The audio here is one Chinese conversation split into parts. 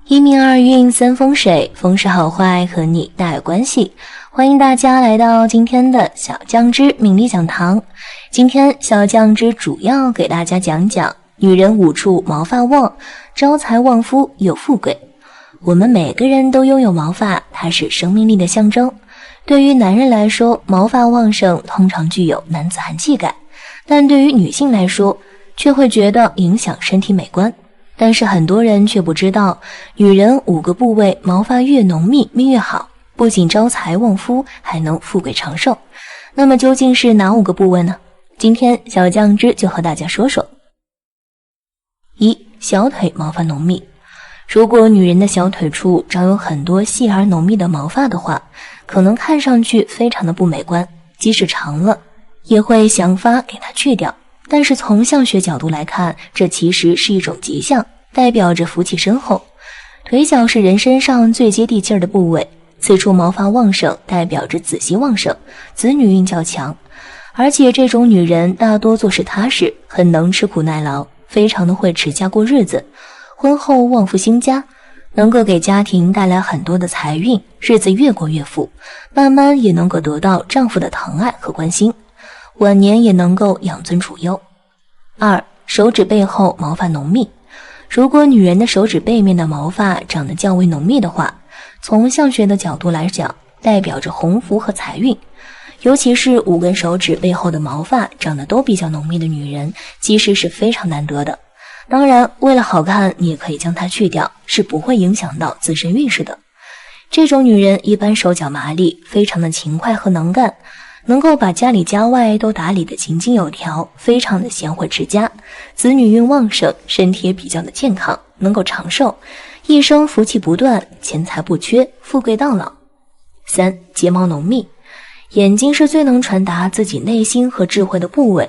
一命二运三风水，风水好坏和你大有关系。欢迎大家来到今天的小酱汁命理讲堂。今天小酱汁主要给大家讲讲女人5处毛发旺，招财旺夫又富贵。我们每个人都拥有毛发，它是生命力的象征。对于男人来说，毛发旺盛通常具有男子汉气概，但对于女性来说却会觉得影响身体美观。但是很多人却不知道，女人5个部位毛发越浓密命越好，不仅招财旺夫，还能富贵长寿。那么究竟是哪5个部位呢？今天小酱汁就和大家说说。1. 小腿毛发浓密。如果女人的小腿处长有很多细而浓密的毛发的话，可能看上去非常的不美观，即使长了也会想法给它去掉。但是从相学角度来看，这其实是一种吉象，代表着福气深厚。腿脚是人身上最接地气儿的部位，此处毛发旺盛，代表着子息旺盛，子女运较强。而且这种女人大多做事踏实，很能吃苦耐劳，非常的会持家过日子，婚后旺夫兴家，能够给家庭带来很多的财运，日子越过越富，慢慢也能够得到丈夫的疼爱和关心，晚年也能够养尊处优。2. 手指背后毛发浓密。如果女人的手指背面的毛发长得较为浓密的话，从相学的角度来讲，代表着鸿福和财运。尤其是5根手指背后的毛发长得都比较浓密的女人，其实是非常难得的。当然，为了好看，你也可以将它去掉，是不会影响到自身运势的。这种女人一般手脚麻利，非常的勤快和能干，能够把家里家外都打理得井井有条，非常的贤惠持家，子女运旺盛，身体也比较的健康，能够长寿，一生福气不断，钱财不缺，富贵到老。3. 睫毛浓密。眼睛是最能传达自己内心和智慧的部位。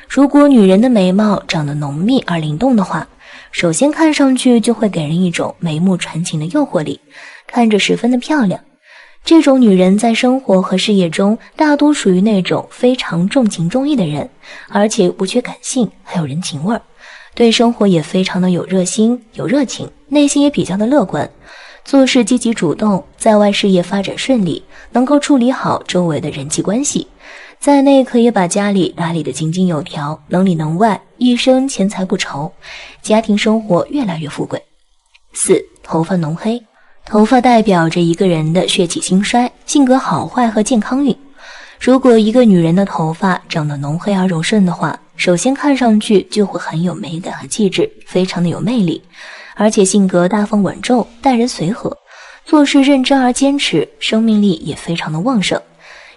如果女人的眉毛长得浓密而灵动的话，首先看上去就会给人一种眉目传情的诱惑力，看着十分的漂亮。这种女人在生活和事业中大多属于那种非常重情重义的人，而且不缺感性，还有人情味儿，对生活也非常的有热心有热情，内心也比较的乐观，做事积极主动，在外事业发展顺利，能够处理好周围的人际关系，在内可以把家里打理得井井有条，能里能外，一生钱财不愁，家庭生活越来越富贵。4. 头发浓黑。头发代表着一个人的血气兴衰、性格好坏和健康运。如果一个女人的头发长得浓黑而柔顺的话，首先看上去就会很有美感和气质，非常的有魅力，而且性格大方稳重，待人随和，做事认真而坚持，生命力也非常的旺盛，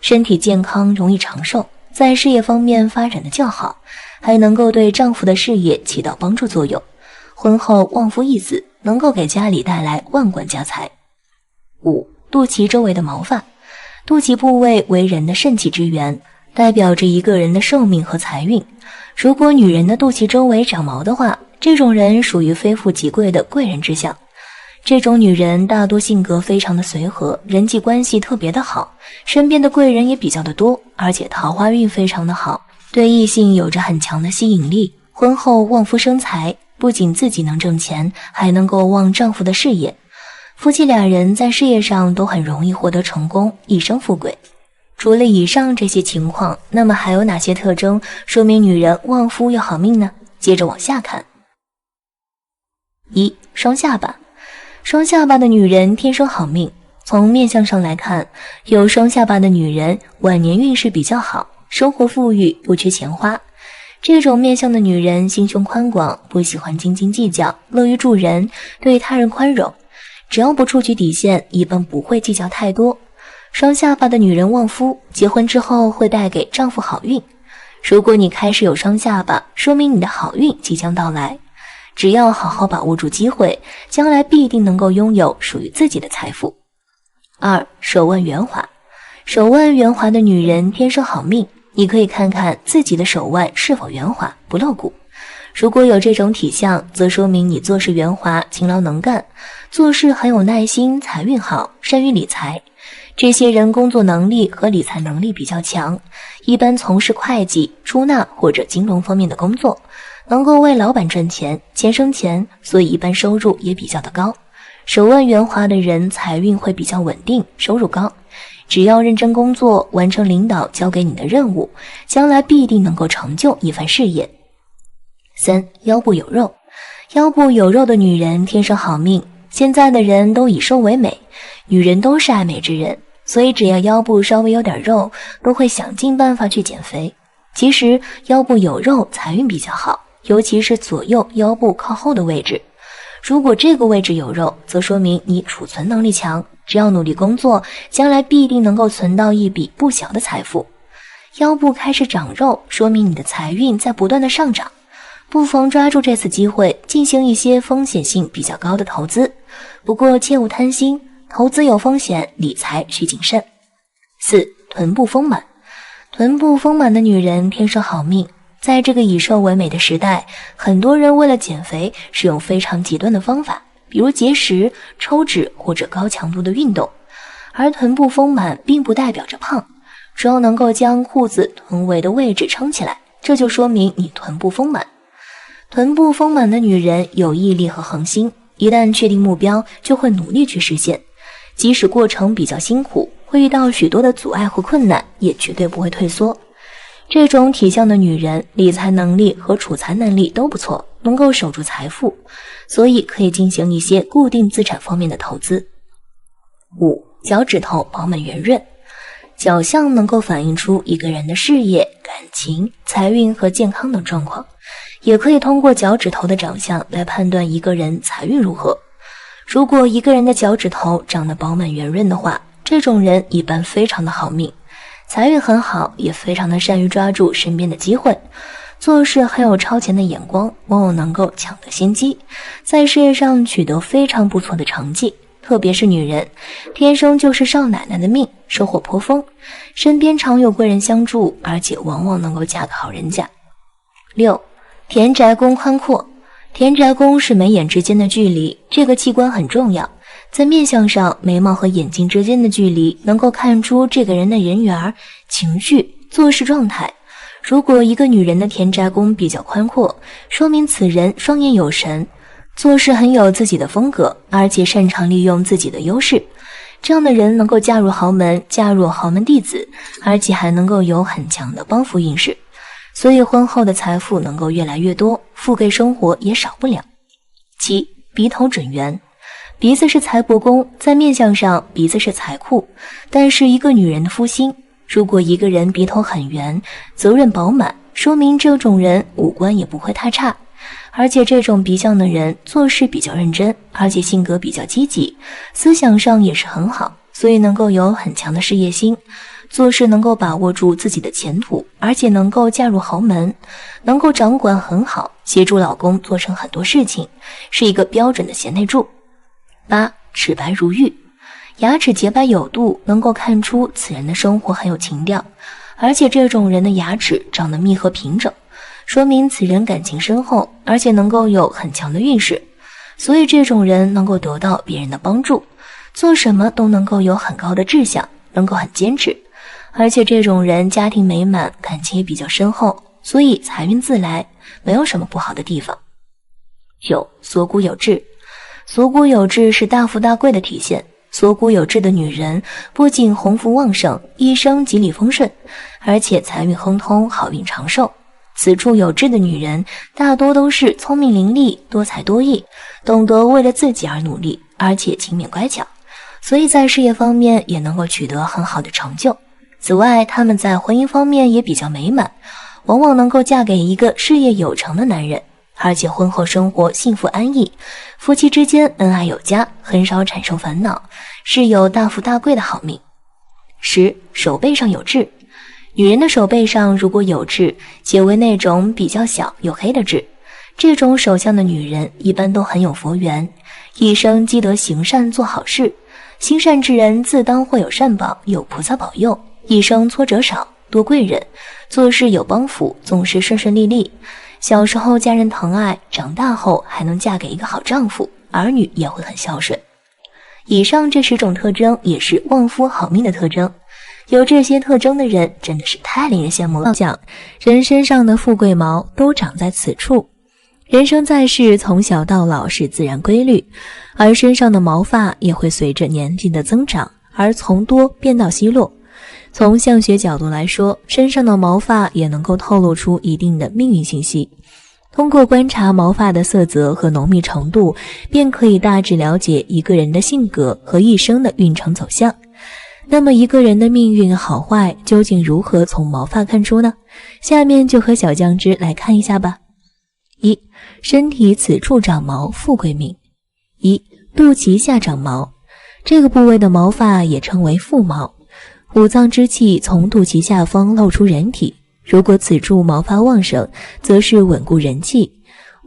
身体健康，容易长寿，在事业方面发展的较好，还能够对丈夫的事业起到帮助作用，婚后旺夫益子，能够给家里带来万贯家财。5. 肚脐周围的毛发。肚脐部位为人的肾气之源，代表着一个人的寿命和财运。如果女人的肚脐周围长毛的话，这种人属于非富即贵的贵人之相。这种女人大多性格非常的随和，人际关系特别的好，身边的贵人也比较的多，而且桃花运非常的好，对异性有着很强的吸引力。婚后旺夫生财，不仅自己能挣钱，还能够旺丈夫的事业，夫妻2人在事业上都很容易获得成功，一生富贵。除了以上这些情况，那么还有哪些特征说明女人旺夫又好命呢？接着往下看。1. 双下巴。双下巴的女人天生好命。从面相上来看，有双下巴的女人晚年运势比较好，生活富裕，不缺钱花。这种面相的女人心胸宽广，不喜欢斤斤计较，乐于助人，对他人宽容，只要不触及底线，一般不会计较太多。双下巴的女人旺夫，结婚之后会带给丈夫好运。如果你开始有双下巴，说明你的好运即将到来，只要好好把握住机会，将来必定能够拥有属于自己的财富。2. 手腕圆滑。手腕圆滑的女人天生好命，你可以看看自己的手腕是否圆滑，不露骨。如果有这种体相，则说明你做事圆滑，勤劳能干，做事很有耐心，财运好，善于理财。这些人工作能力和理财能力比较强，一般从事会计、出纳或者金融方面的工作，能够为老板赚钱，钱生钱，所以一般收入也比较的高。手腕圆滑的人财运会比较稳定，收入高。只要认真工作，完成领导交给你的任务，将来必定能够成就一番事业。3. 腰部有肉。腰部有肉的女人天生好命，现在的人都以瘦为美，女人都是爱美之人，所以只要腰部稍微有点肉，都会想尽办法去减肥。其实腰部有肉财运比较好，尤其是左右腰部靠后的位置。如果这个位置有肉，则说明你储存能力强，只要努力工作，将来必定能够存到一笔不小的财富。腰部开始长肉，说明你的财运在不断的上涨，不妨抓住这次机会，进行一些风险性比较高的投资。不过切勿贪心，投资有风险，理财需谨慎。4. 臀部丰满。臀部丰满的女人天生好命。在这个以瘦为美的时代，很多人为了减肥使用非常极端的方法，比如节食、抽脂或者高强度的运动。而臀部丰满并不代表着胖，只要能够将裤子臀围的位置撑起来，这就说明你臀部丰满。臀部丰满的女人有毅力和恒心，一旦确定目标，就会努力去实现。即使过程比较辛苦，会遇到许多的阻碍和困难，也绝对不会退缩。这种体相的女人，理财能力和储财能力都不错，能够守住财富，所以可以进行一些固定资产方面的投资。5. 脚趾头饱满圆润。脚相能够反映出一个人的事业、感情、财运和健康等状况，也可以通过脚趾头的长相来判断一个人财运如何。如果一个人的脚趾头长得饱满圆润的话，这种人一般非常的好命，财运很好，也非常的善于抓住身边的机会，做事很有超前的眼光，往往能够抢得先机，在事业上取得非常不错的成绩。特别是女人，天生就是少奶奶的命，收获颇丰，身边常有贵人相助，而且往往能够嫁个好人家。6. 田宅宫宽阔。田宅宫是眉眼之间的距离，这个器官很重要。在面相上，眉毛和眼睛之间的距离能够看出这个人的人缘、情绪、做事状态。如果一个女人的田宅宫比较宽阔，说明此人双眼有神，做事很有自己的风格，而且擅长利用自己的优势。这样的人能够嫁入豪门，嫁入豪门弟子，而且还能够有很强的帮扶运势，所以婚后的财富能够越来越多，富贵生活也少不了。7. 鼻头准圆。鼻子是财帛宫，在面相上鼻子是财库，但是一个女人的夫心，如果一个人鼻头很圆，责任饱满，说明这种人五官也不会太差，而且这种鼻相的人做事比较认真，而且性格比较积极，思想上也是很好，所以能够有很强的事业心，做事能够把握住自己的前途，而且能够嫁入豪门，能够掌管很好，协助老公做成很多事情，是一个标准的贤内助。8. 齿白如玉。牙齿洁白有度，能够看出此人的生活很有情调，而且这种人的牙齿长得密合平整，说明此人感情深厚，而且能够有很强的运势，所以这种人能够得到别人的帮助，做什么都能够有很高的志向，能够很坚持，而且这种人家庭美满，感情也比较深厚，所以财运自来，没有什么不好的地方。9. 锁骨有痣。锁骨有痣是大富大贵的体现，锁骨有痣的女人不仅鸿福旺盛，一生吉利丰顺，而且财运亨通，好运长寿。此处有痣的女人大多都是聪明伶俐，多才多艺，懂得为了自己而努力，而且勤勉乖巧，所以在事业方面也能够取得很好的成就。此外，她们在婚姻方面也比较美满，往往能够嫁给一个事业有成的男人，而且婚后生活幸福安逸，夫妻之间恩爱有加，很少产生烦恼，是有大富大贵的好命。10. 手背上有痣。女人的手背上如果有痣，且为那种比较小又黑的痣，这种手相的女人一般都很有佛缘，一生积德行善做好事，心善之人自当会有善报，有菩萨保佑，一生挫折少，多贵人，做事有帮扶，总是顺顺利利。小时候家人疼爱，长大后还能嫁给一个好丈夫，儿女也会很孝顺。以上这10种特征也是旺夫好命的特征，有这些特征的人真的是太令人羡慕了。讲人身上的富贵毛都长在此处，人生在世，从小到老是自然规律，而身上的毛发也会随着年纪的增长而从多变到稀落。从相学角度来说，身上的毛发也能够透露出一定的命运信息。通过观察毛发的色泽和浓密程度，便可以大致了解一个人的性格和一生的运程走向。那么一个人的命运好坏究竟如何从毛发看出呢？下面就和小酱汁来看一下吧。一、身体此处长毛，富贵命。一、肚脐下长毛，这个部位的毛发也称为腹毛。五脏之气从肚脐下方露出人体，如果此处毛发旺盛，则是稳固人气。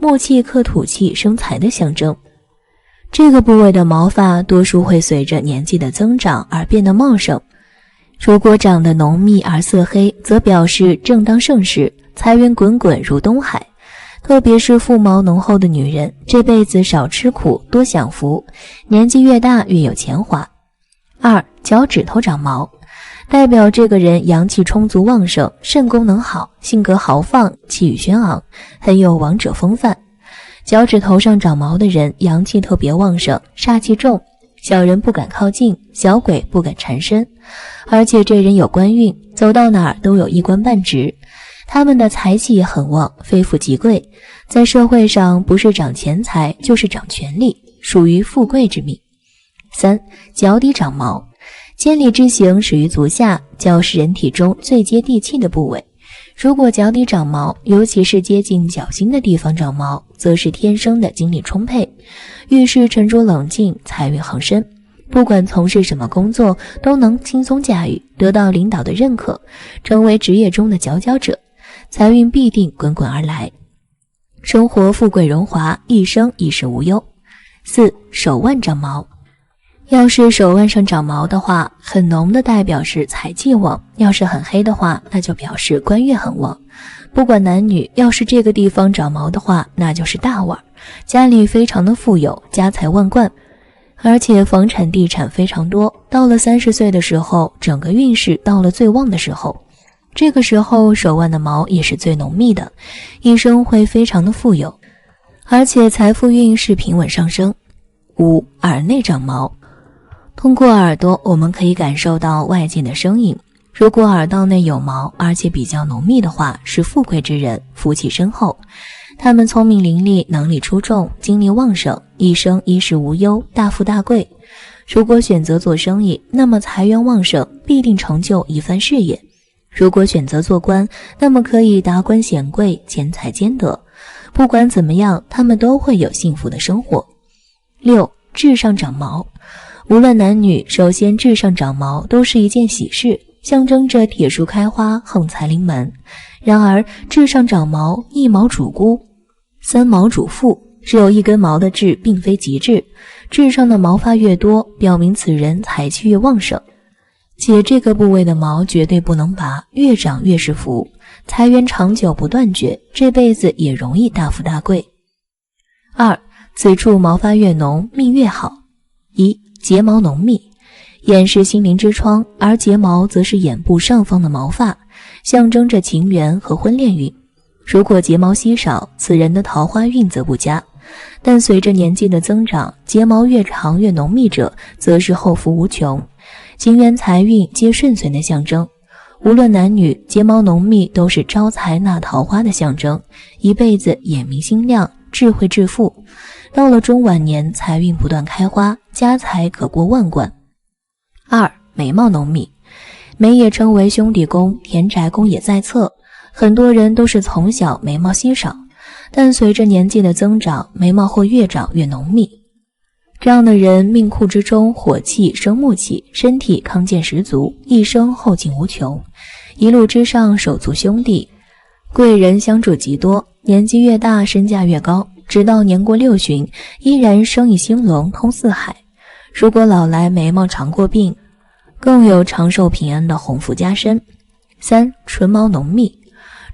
木气克土气，生财的象征。这个部位的毛发多数会随着年纪的增长而变得茂盛，如果长得浓密而色黑，则表示正当盛世，财源滚滚如东海。特别是腹毛浓厚的女人，这辈子少吃苦，多享福，年纪越大越有钱花。二、脚趾头长毛，代表这个人阳气充足旺盛，肾功能好，性格豪放，气宇轩昂，很有王者风范。脚趾头上长毛的人阳气特别旺盛，煞气重，小人不敢靠近，小鬼不敢缠身，而且这人有官运，走到哪儿都有一官半职。他们的财气也很旺，非富即贵，在社会上不是长钱财就是长权力，属于富贵之命。三、脚底长毛，千里之行始于足下，脚是人体中最接地气的部位。如果脚底长毛，尤其是接近脚心的地方长毛，则是天生的精力充沛，遇事沉着冷静，财运横生。不管从事什么工作，都能轻松驾驭，得到领导的认可，成为职业中的佼佼者，财运必定滚滚而来，生活富贵荣华，一生衣食无忧。四、手腕长毛，要是手腕上长毛的话，很浓的代表是财气旺，要是很黑的话，那就表示官运很旺。不管男女，要是这个地方长毛的话，那就是大腕，家里非常的富有，家财万贯，而且房产地产非常多。到了30岁的时候，整个运势到了最旺的时候，这个时候手腕的毛也是最浓密的，一生会非常的富有，而且财富运势平稳上升。五、耳内长毛，通过耳朵我们可以感受到外界的声音，如果耳道内有毛，而且比较浓密的话，是富贵之人，福气深厚。他们聪明伶俐，能力出众，精力旺盛，一生衣食无忧，大富大贵。如果选择做生意，那么财源旺盛，必定成就一番事业。如果选择做官，那么可以达官显贵，钱财兼得。不管怎么样，他们都会有幸福的生活。六、痣上长毛，无论男女，首先痣上长毛都是一件喜事，象征着铁树开花，横财临门。然而痣上长毛，一毛主孤，三毛主富，只有一根毛的痣并非吉痣，痣上的毛发越多，表明此人财气越旺盛，且这个部位的毛绝对不能拔，越长越是福，财源长久不断绝，这辈子也容易大富大贵。二、此处毛发越浓，命越好。一、睫毛浓密，眼是心灵之窗，而睫毛则是眼部上方的毛发，象征着情缘和婚恋运。如果睫毛稀少，此人的桃花运则不佳，但随着年纪的增长，睫毛越长越浓密者，则是后福无穷，情缘财运皆顺遂的象征。无论男女，睫毛浓密都是招财纳桃花的象征，一辈子眼明心亮，智慧致富，到了中晚年，财运不断开花，家财可过万贯。二、眉毛浓密，眉也称为兄弟宫，田宅宫也在侧，很多人都是从小眉毛稀少，但随着年纪的增长，眉毛会越长越浓密。这样的人命库之中火气生木气，身体康健十足，一生后劲无穷，一路之上手足兄弟，贵人相助极多，年纪越大身价越高，直到年过60旬，依然生意兴隆，通四海。如果老来眉毛长过鬓，更有长寿平安的鸿福加身。三、唇毛浓密，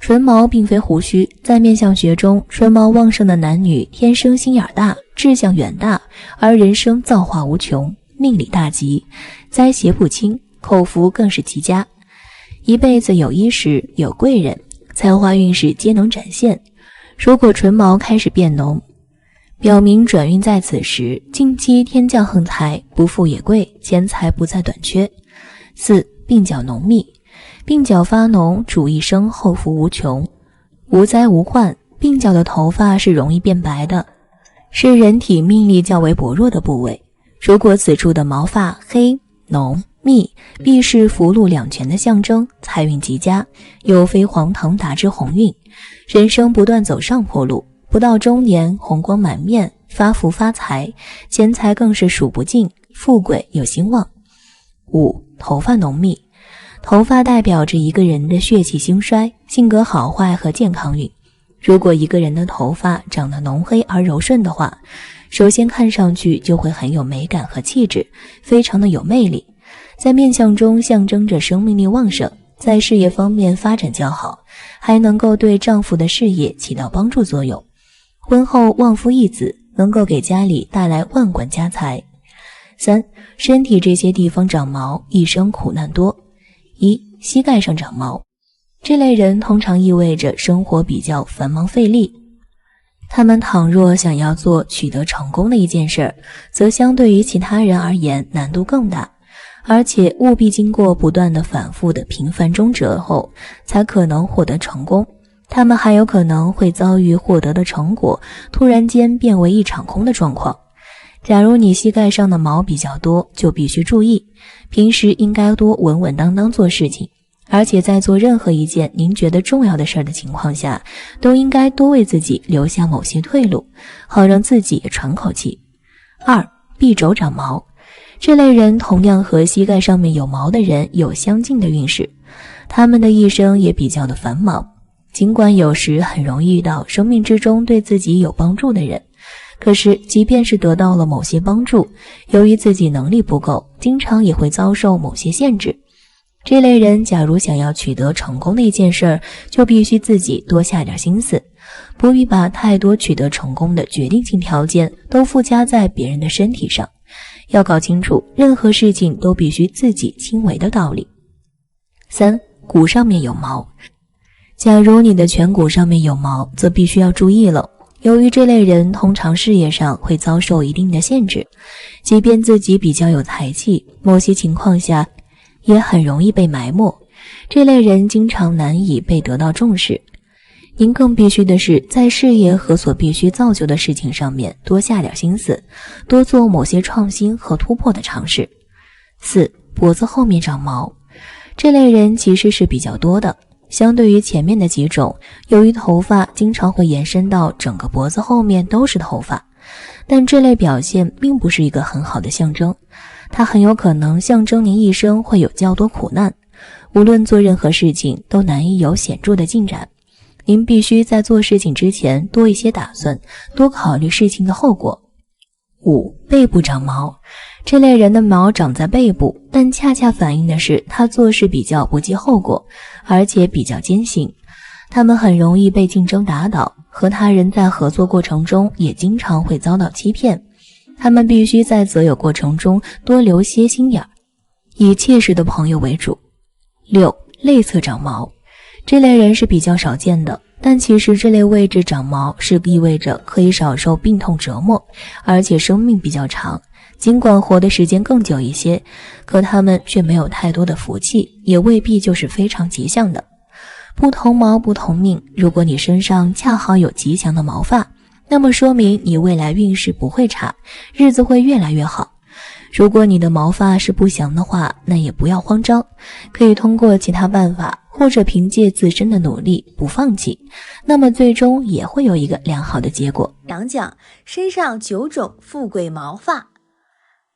唇毛并非胡须，在面相学中，唇毛旺盛的男女天生心眼大，志向远大，而人生造化无穷，命理大吉，灾邪不侵，口福更是极佳，一辈子有衣食，有贵人，才华运势皆能展现。如果唇毛开始变浓，表明转运在此时，近期天降横财，不富也贵，钱财不再短缺。4. 鬓角浓密，鬓角发浓，主一生后福无穷，无灾无患。鬓角的头发是容易变白的，是人体命力较为薄弱的部位。如果此处的毛发黑、浓、密，必是福禄两全的象征，财运极佳，有飞黄腾达之鸿运，人生不断走上坡路，不到中年红光满面，发福发财，钱财更是数不尽，富贵有兴旺。5. 头发浓密，头发代表着一个人的血气兴衰、性格好坏和健康运。如果一个人的头发长得浓黑而柔顺的话，首先看上去就会很有美感和气质，非常的有魅力，在面相中象征着生命力旺盛，在事业方面发展较好，还能够对丈夫的事业起到帮助作用。婚后旺夫益子，能够给家里带来万贯家财。3. 身体这些地方长毛，一生苦难多。1. 膝盖上长毛，这类人通常意味着生活比较繁忙费力，他们倘若想要做取得成功的一件事，则相对于其他人而言难度更大，而且务必经过不断的反复的频繁周折后才可能获得成功。他们还有可能会遭遇获得的成果突然间变为一场空的状况。假如你膝盖上的毛比较多，就必须注意，平时应该多稳稳当当做事情，而且在做任何一件您觉得重要的事的情况下，都应该多为自己留下某些退路，好让自己也喘口气。2. 臂肘长毛，这类人同样和膝盖上面有毛的人有相近的运势，他们的一生也比较的繁忙，尽管有时很容易遇到生命之中对自己有帮助的人，可是即便是得到了某些帮助，由于自己能力不够，经常也会遭受某些限制。这类人假如想要取得成功的一件事，就必须自己多下点心思，不必把太多取得成功的决定性条件都附加在别人的身体上，要搞清楚任何事情都必须自己亲为的道理。3. 骨上面有毛，假如你的颧骨上面有毛，则必须要注意了。由于这类人通常事业上会遭受一定的限制，即便自己比较有才气，某些情况下也很容易被埋没，这类人经常难以被得到重视。您更必须的是在事业和所必须造就的事情上面多下点心思，多做某些创新和突破的尝试。4. 脖子后面长毛，这类人其实是比较多的，相对于前面的几种，由于头发经常会延伸到整个脖子后面都是头发，但这类表现并不是一个很好的象征，它很有可能象征您一生会有较多苦难，无论做任何事情都难以有显著的进展。您必须在做事情之前多一些打算，多考虑事情的后果。5. 背部长毛，这类人的毛长在背部，但恰恰反映的是他做事比较不计后果，而且比较艰辛。他们很容易被竞争打倒，和他人在合作过程中也经常会遭到欺骗。他们必须在择友过程中多留些心眼儿，以切实的朋友为主。6. 肋侧长毛，这类人是比较少见的，但其实这类位置长毛是意味着可以少受病痛折磨，而且生命比较长，尽管活的时间更久一些，可他们却没有太多的福气，也未必就是非常吉祥的。不同毛不同命，如果你身上恰好有吉祥的毛发，那么说明你未来运势不会差，日子会越来越好。如果你的毛发是不祥的话，那也不要慌张，可以通过其他办法，或者凭借自身的努力不放弃，那么最终也会有一个良好的结果。讲身上9种富贵毛发。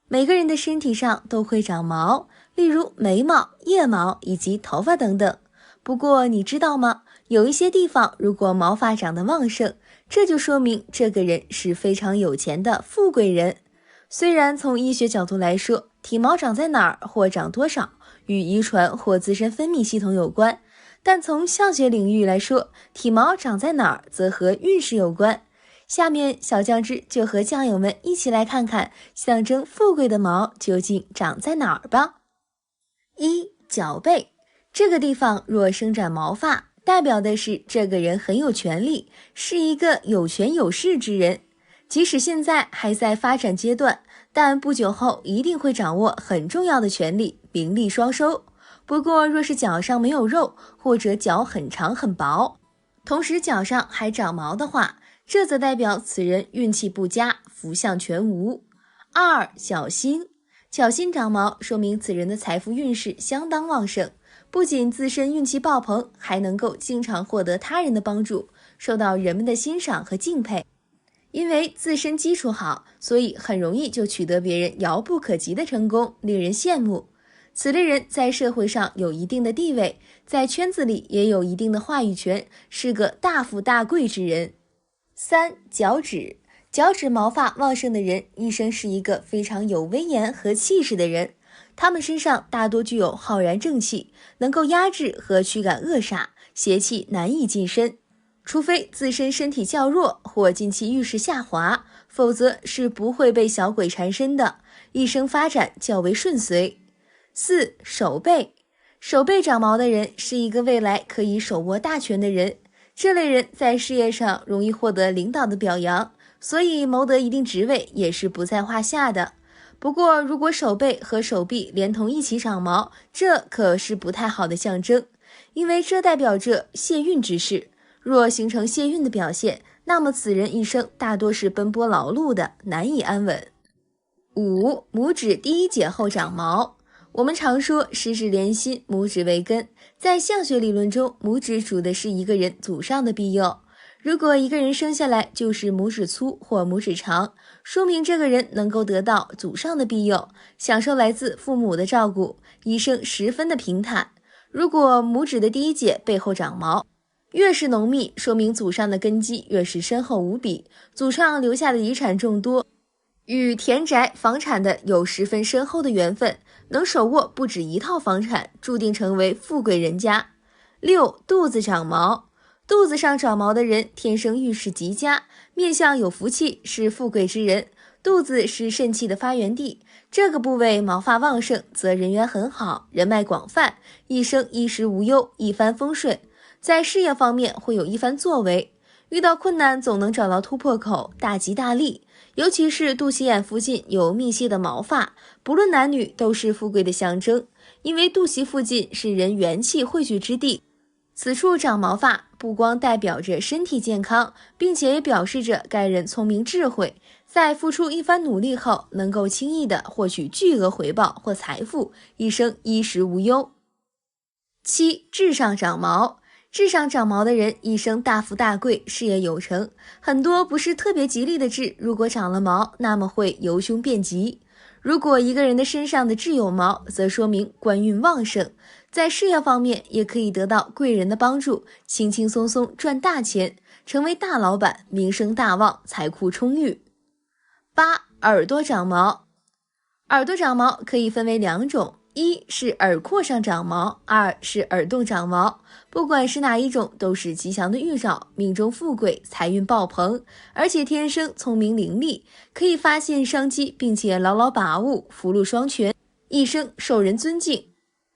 每个人的身体上都会长毛，例如眉毛、腋毛以及头发等等。不过你知道吗？有一些地方如果毛发长得旺盛，这就说明这个人是非常有钱的富贵人。虽然从医学角度来说，体毛长在哪儿或长多少与遗传或自身分泌系统有关，但从相学领域来说，体毛长在哪儿则和运势有关。下面小酱汁就和酱友们一起来看看象征富贵的毛究竟长在哪儿吧。1. 脚背，这个地方若生长毛发，代表的是这个人很有权力，是一个有权有势之人。即使现在还在发展阶段，但不久后一定会掌握很重要的权力，名利双收。不过若是脚上没有肉，或者脚很长很薄，同时脚上还长毛的话，这则代表此人运气不佳，福相全无。2. 角星，角星长毛说明此人的财富运势相当旺盛，不仅自身运气爆棚，还能够经常获得他人的帮助，受到人们的欣赏和敬佩。因为自身基础好，所以很容易就取得别人遥不可及的成功，令人羡慕。此类人在社会上有一定的地位，在圈子里也有一定的话语权，是个大富大贵之人。3. 角趾，角趾毛发旺盛的人一生是一个非常有威严和气势的人，他们身上大多具有浩然正气，能够压制和驱赶恶煞，邪气难以近身。除非自身身体较弱或近期运势下滑，否则是不会被小鬼缠身的，一生发展较为顺遂。4. 手背，手背长毛的人是一个未来可以手握大权的人，这类人在事业上容易获得领导的表扬，所以谋得一定职位也是不在话下的。不过如果手背和手臂连同一起长毛，这可是不太好的象征，因为这代表着泄运之势。若形成泄运的表现，那么此人一生大多是奔波劳碌的，难以安稳。5. 拇指第一节后长毛，我们常说十指连心，拇指为根，在相学理论中，拇指主的是一个人祖上的庇佑。如果一个人生下来就是拇指粗或拇指长，说明这个人能够得到祖上的庇佑，享受来自父母的照顾，一生十分的平坦。如果拇指的第一节背后长毛，越是浓密，说明祖上的根基越是深厚无比，祖上留下的遗产众多，与田宅房产的有十分深厚的缘分，能手握不止一套房产，注定成为富贵人家。6. 肚子长毛，肚子上长毛的人天生运势极佳，面相有福气，是富贵之人。肚子是肾气的发源地，这个部位毛发旺盛，则人缘很好，人脉广泛，一生衣食无忧，一帆风顺。在事业方面会有一番作为，遇到困难总能找到突破口，大吉大利。尤其是肚脐眼附近有密细的毛发，不论男女都是富贵的象征，因为肚脐附近是人元气汇聚之地。此处长毛发不光代表着身体健康，并且也表示着该人聪明智慧，在付出一番努力后能够轻易的获取巨额回报或财富，一生衣食无忧。7. 痣上长毛，痣上长毛的人一生大富大贵，事业有成。很多不是特别吉利的痣，如果长了毛，那么会由凶变吉。如果一个人的身上的痣有毛，则说明官运旺盛，在事业方面也可以得到贵人的帮助，轻轻松松赚大钱，成为大老板，名声大旺，财库充裕。8. 耳朵长毛，耳朵长毛可以分为2种，一是耳廓上长毛，二是耳洞长毛。不管是哪一种，都是吉祥的预兆，命中富贵，财运爆棚，而且天生聪明伶俐，可以发现商机，并且牢牢把握，福禄双全，一生受人尊敬。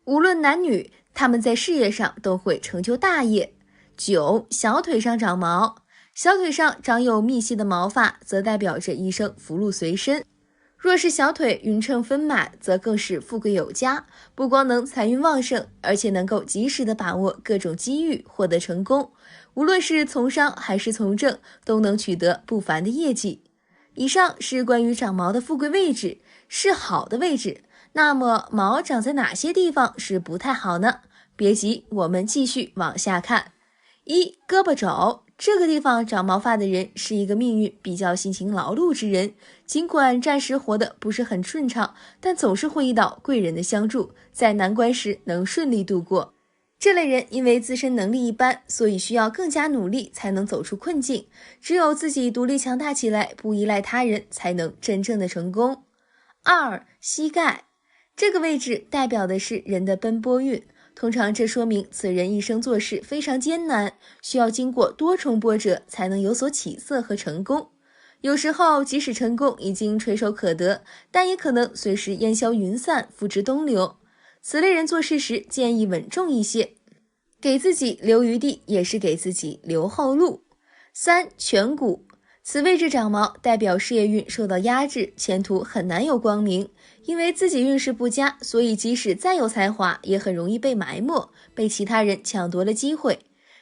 无论男女，他们在事业上都会成就大业。9. 小腿上长毛，小腿上长有密细的毛发，则代表着一生福禄随身。若是小腿匀称丰满，则更是富贵有加，不光能财运旺盛，而且能够及时的把握各种机遇，获得成功。无论是从商还是从政，都能取得不凡的业绩。以上是关于长毛的富贵位置，是好的位置。那么毛长在哪些地方是不太好呢？别急，我们继续往下看。1. 胳膊肘，这个地方长毛发的人是一个命运比较辛勤劳碌之人，尽管暂时活得不是很顺畅，但总是会遇到贵人的相助，在难关时能顺利度过。这类人因为自身能力一般，所以需要更加努力才能走出困境，只有自己独立强大起来，不依赖他人，才能真正的成功。2. 膝盖，这个位置代表的是人的奔波运，通常这说明此人一生做事非常艰难，需要经过多重波折才能有所起色和成功。有时候即使成功已经垂手可得，但也可能随时烟消云散，付之东流。此类人做事时建议稳重一些。给自己留余地也是给自己留后路。3. 颧骨，此位置长毛代表事业运受到压制，前途很难有光明。因为自己运势不佳，所以即使再有才华，也很容易被埋没，被其他人抢夺了机会。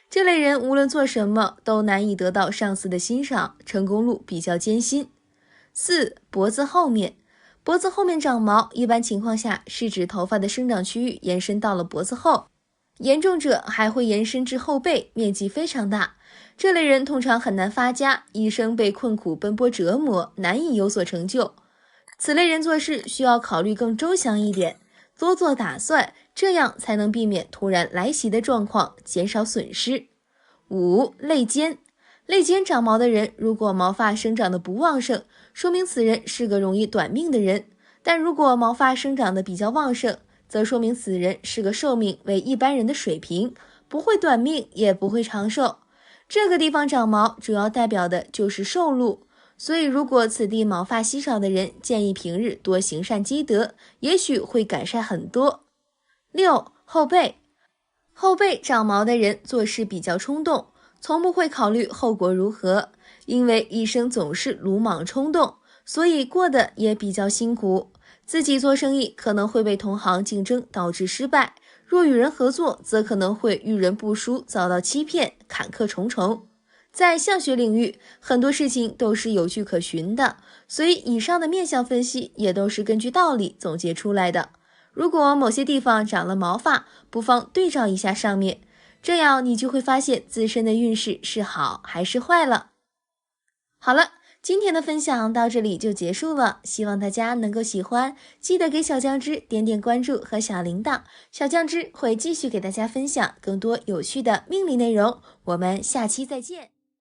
这类人无论做什么都难以得到上司的欣赏，成功路比较艰辛。4. 脖子后面，脖子后面长毛，一般情况下是指头发的生长区域延伸到了脖子后，严重者还会延伸至后背，面积非常大。这类人通常很难发家，一生被困苦奔波折磨，难以有所成就。此类人做事需要考虑更周详一点，多做打算，这样才能避免突然来袭的状况，减少损失。5. 肋间，肋间长毛的人，如果毛发生长的不旺盛，说明此人是个容易短命的人；但如果毛发生长的比较旺盛，则说明此人是个寿命为一般人的水平，不会短命，也不会长寿。这个地方长毛，主要代表的就是寿禄。所以如果此地毛发稀少的人，建议平日多行善积德，也许会改善很多。6. 后背，后背长毛的人做事比较冲动，从不会考虑后果如何，因为一生总是鲁莽冲动，所以过得也比较辛苦。自己做生意可能会被同行竞争导致失败，若与人合作，则可能会遇人不淑，遭到欺骗，坎坷重重。在相学领域，很多事情都是有据可循的，所以以上的面相分析也都是根据道理总结出来的。如果某些地方长了毛发，不妨对照一下上面，这样你就会发现自身的运势是好还是坏了。好了，今天的分享到这里就结束了，希望大家能够喜欢，记得给小酱汁点点关注和小铃铛，小酱汁会继续给大家分享更多有趣的命理内容，我们下期再见。